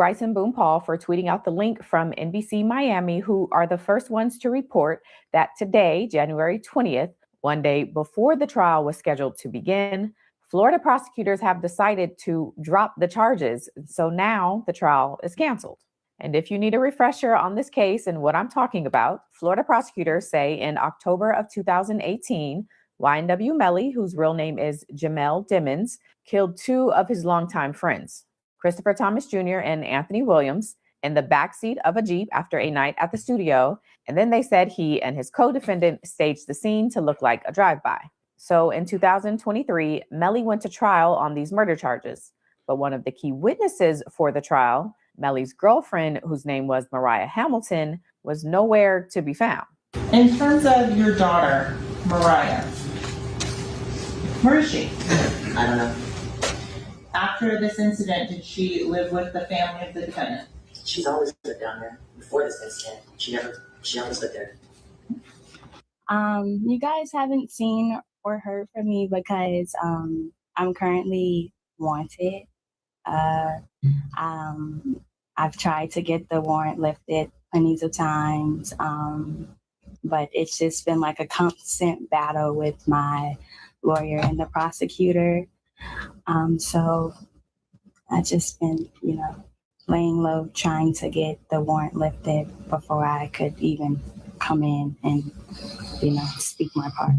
Bryce and Boone Paul for tweeting out the link from NBC Miami, who are the first ones to report that today, January 20th, one day before the trial was scheduled to begin, Florida prosecutors have decided to drop the charges. So now the trial is canceled. And if you need a refresher on this case and what I'm talking about, Florida prosecutors say in October of 2018, YNW Melly, whose real name is Jamel Dimmons, killed two of his longtime friends, Christopher Thomas Jr. and Anthony Williams, in the backseat of a Jeep after a night at the studio. And then they said he and his co-defendant staged the scene to look like a drive-by. So in 2023, Melly went to trial on these murder charges. But one of the key witnesses for the trial, Melly's girlfriend, whose name was Mariah Hamilton, was nowhere to be found. In terms of your daughter, Mariah, where is she? I don't know. After this incident, did she live with the family of the defendant? She's always lived down there. Before this incident, she always lived there. You guys haven't seen or heard from me because I'm currently wanted. I've tried to get the warrant lifted plenty of times, but it's just been like a constant battle with my lawyer and the prosecutor. So I've just been, laying low, trying to get the warrant lifted before I could even come in and, speak my part.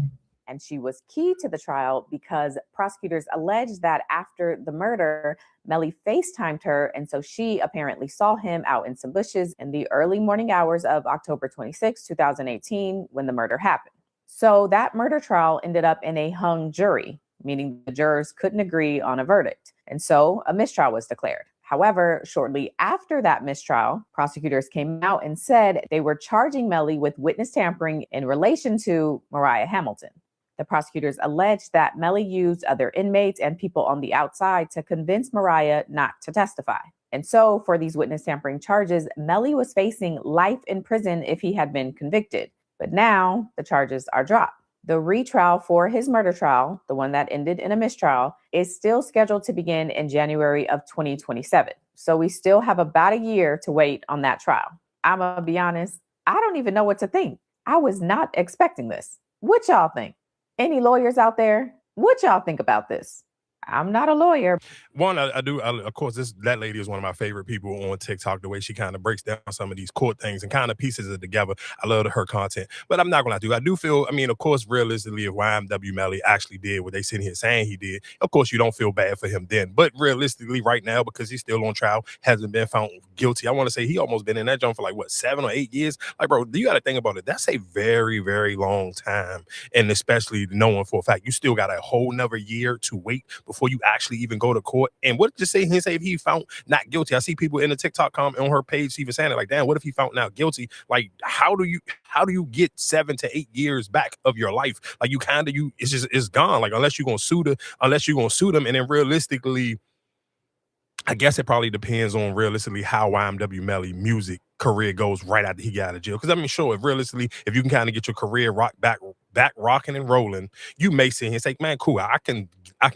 And she was key to the trial because prosecutors alleged that after the murder, Melly FaceTimed her. And so she apparently saw him out in some bushes in the early morning hours of October 26, 2018, when the murder happened. So that murder trial ended up in a hung jury, meaning the jurors couldn't agree on a verdict. And so a mistrial was declared. However, shortly after that mistrial, prosecutors came out and said they were charging Melly with witness tampering in relation to Mariah Hamilton. The prosecutors alleged that Melly used other inmates and people on the outside to convince Mariah not to testify. And so for these witness tampering charges, Melly was facing life in prison if he had been convicted. But now the charges are dropped. The retrial for his murder trial, the one that ended in a mistrial, is still scheduled to begin in January of 2027. So we still have about a year to wait on that trial. I'm going to be honest, I don't even know what to think. I was not expecting this. What y'all think? Any lawyers out there? What y'all think about this? I'm not a lawyer. One, of course, that lady is one of my favorite people on TikTok, the way she kind of breaks down some of these court things and kind of pieces it together. I love her content. But I'm not going to lie, I do feel, of course, realistically, if YNW Melly actually did what they sitting here saying he did, of course, you don't feel bad for him then. But realistically, right now, because he's still on trial, hasn't been found guilty, I want to say he almost been in that joint for 7 or 8 years. Like, bro, you got to think about it. That's a very, very long time. And especially knowing for a fact, you still got a whole nother year to wait before you actually even go to court. And what did you say? He say if he found not guilty. I see people in the TikTok comment on her page even saying it like, damn, what if he found not guilty? Like, how do you get 7 to 8 years back of your life? Like, it's gone. Like, unless you're gonna sue them, and then realistically, I guess it probably depends on realistically how YNW Melly music career goes right after he got out of jail. Because sure, if you can kind of get your career back rocking and rolling, you may sit here and say, man, cool, I can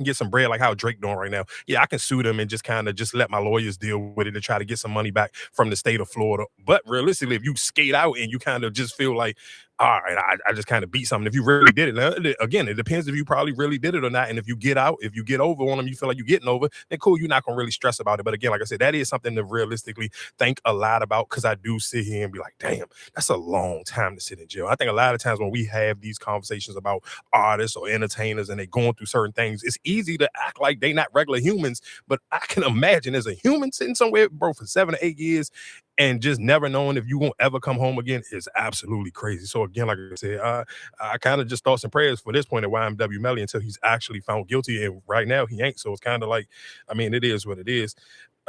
get some bread like how Drake doing right now. Yeah, I can sue them and just let my lawyers deal with it and try to get some money back from the state of Florida. But realistically, if you skate out and you kind of just feel like, all right, I just kind of beat something. If you really did it, now, again, it depends if you probably really did it or not. And if you get over on them, you feel like you're getting over, then cool, you're not going to really stress about it. But again, like I said, that is something to realistically think a lot about, because I do sit here and be like, damn, that's a long time to sit in jail. I think a lot of times when we have these conversations about artists or entertainers and they going through certain things, it's easy to act like they not regular humans. But I can imagine as a human sitting somewhere, bro, for 7 or 8 years and just never knowing if you won't ever come home again is absolutely crazy. So again, like I said, I kind of just thought some prayers for this point at YNW Melly until he's actually found guilty. And right now he ain't. So it's kind of like, it is what it is.